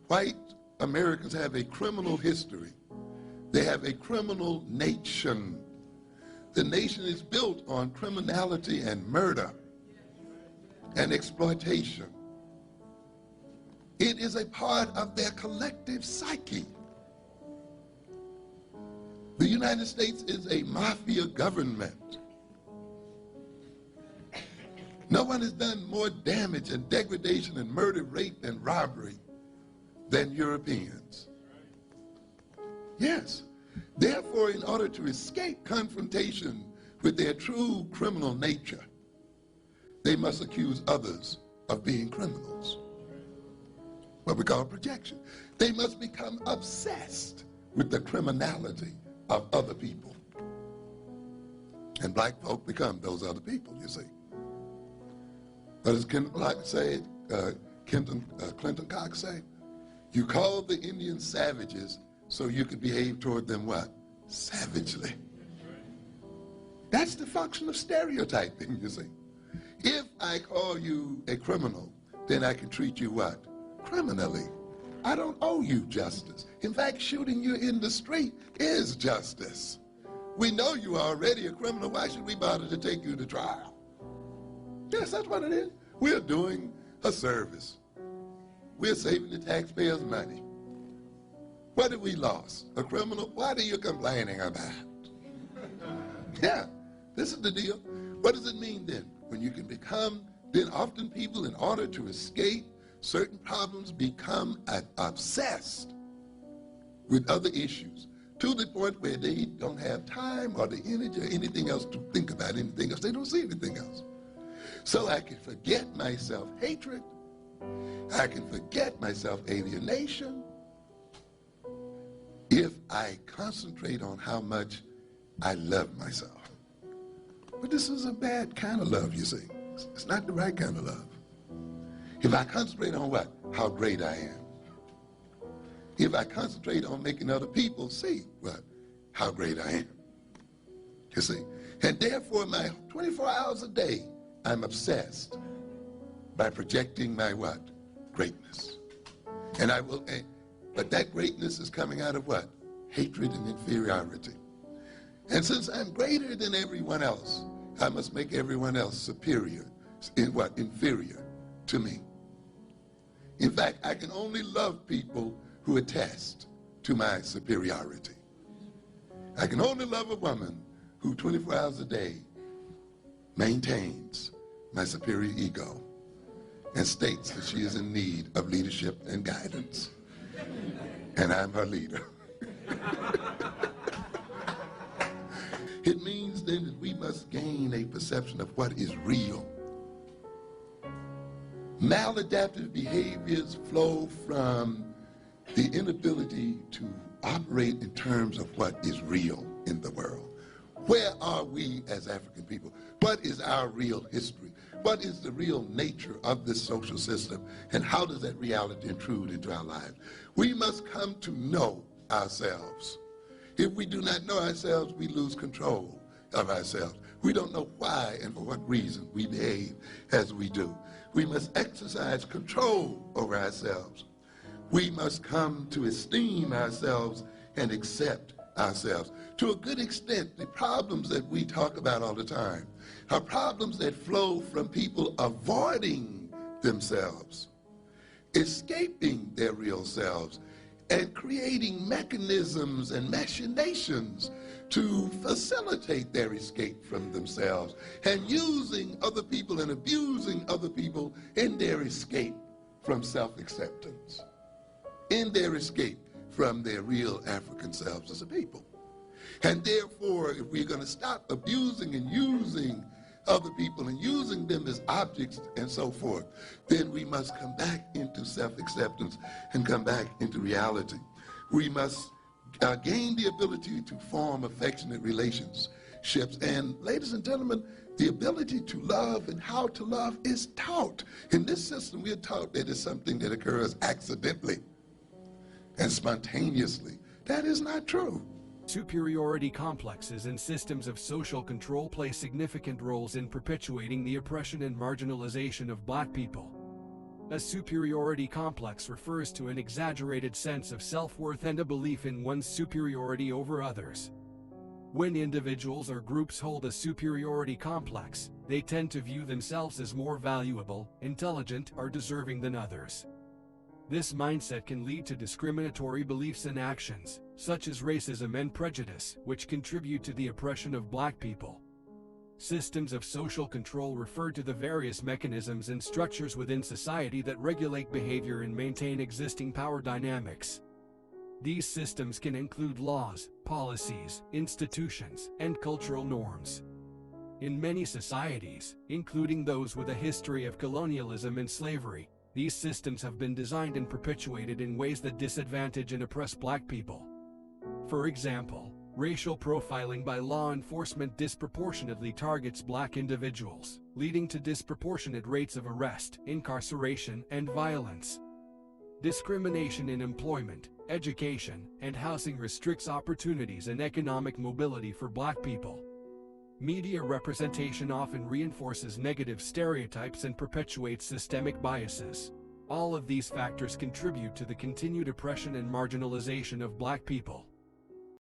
white Americans have a criminal history. They have a criminal nation. The nation is built on criminality and murder and exploitation. It is a part of their collective psyche. The United States is a mafia government. No one has done more damage and degradation and murder, rape, and robbery than Europeans. Yes. Therefore, in order to escape confrontation with their true criminal nature, they must accuse others of being criminals. What we call projection. They must become obsessed with the criminality of other people. And black folk become those other people, you see. But as Clinton Cox say, you called the Indians savages so you could behave toward them what? Savagely. That's the function of stereotyping, you see. If I call you a criminal, then I can treat you what? Criminally. I don't owe you justice. In fact, shooting you in the street is justice. We know you are already a criminal. Why should we bother to take you to trial? Yes, that's what it is. We're doing a service. We're saving the taxpayers' money. What have we lost? A criminal? What are you complaining about? Yeah, this is the deal. What does it mean then? When you can become, then often people, in order to escape certain problems, become obsessed with other issues to the point where they don't have time or the energy or anything else to think about anything else. They don't see anything else. So I can forget my self-hatred. I can forget my self-alienation if I concentrate on how much I love myself. But this is a bad kind of love, you see. It's not the right kind of love. If I concentrate on what? How great I am. If I concentrate on making other people see what? How great I am. You see? And therefore, my 24 hours a day, I'm obsessed by projecting my what? Greatness. And I will, but that greatness is coming out of what? Hatred and inferiority. And since I'm greater than everyone else, I must make everyone else superior. In what? Inferior to me. In fact, I can only love people who attest to my superiority. I can only love a woman who 24 hours a day maintains my superior ego and states that she is in need of leadership and guidance. And I'm her leader. It means then that we must gain a perception of what is real. Maladaptive behaviors flow from the inability to operate in terms of what is real in the world. Where are we as African people? What is our real history? What is the real nature of this social system? And how does that reality intrude into our lives? We must come to know ourselves. If we do not know ourselves, we lose control of ourselves. We don't know why and for what reason we behave as we do. We must exercise control over ourselves. We must come to esteem ourselves and accept ourselves. To a good extent, the problems that we talk about all the time are problems that flow from people avoiding themselves, escaping their real selves, and creating mechanisms and machinations to facilitate their escape from themselves, and using other people and abusing other people in their escape from self-acceptance, in their escape from their real African selves as a people. And therefore, if we're going to stop abusing and using other people and using them as objects and so forth, then we must come back into self-acceptance and come back into reality. We must gain the ability to form affectionate relationships. And ladies and gentlemen, the ability to love and how to love is taught. In this system, we are taught that it's something that occurs accidentally and spontaneously. That is not true. Superiority complexes and systems of social control play significant roles in perpetuating the oppression and marginalization of black people. A superiority complex refers to an exaggerated sense of self-worth and a belief in one's superiority over others. When individuals or groups hold a superiority complex, they tend to view themselves as more valuable, intelligent, or deserving than others. This mindset can lead to discriminatory beliefs and actions, such as racism and prejudice, which contribute to the oppression of Black people. Systems of social control refer to the various mechanisms and structures within society that regulate behavior and maintain existing power dynamics. These systems can include laws, policies, institutions, and cultural norms. In many societies, including those with a history of colonialism and slavery, these systems have been designed and perpetuated in ways that disadvantage and oppress Black people. For example, racial profiling by law enforcement disproportionately targets Black individuals, leading to disproportionate rates of arrest, incarceration, and violence. Discrimination in employment, education, and housing restricts opportunities and economic mobility for Black people. Media representation often reinforces negative stereotypes and perpetuates systemic biases. All of these factors contribute to the continued oppression and marginalization of Black people.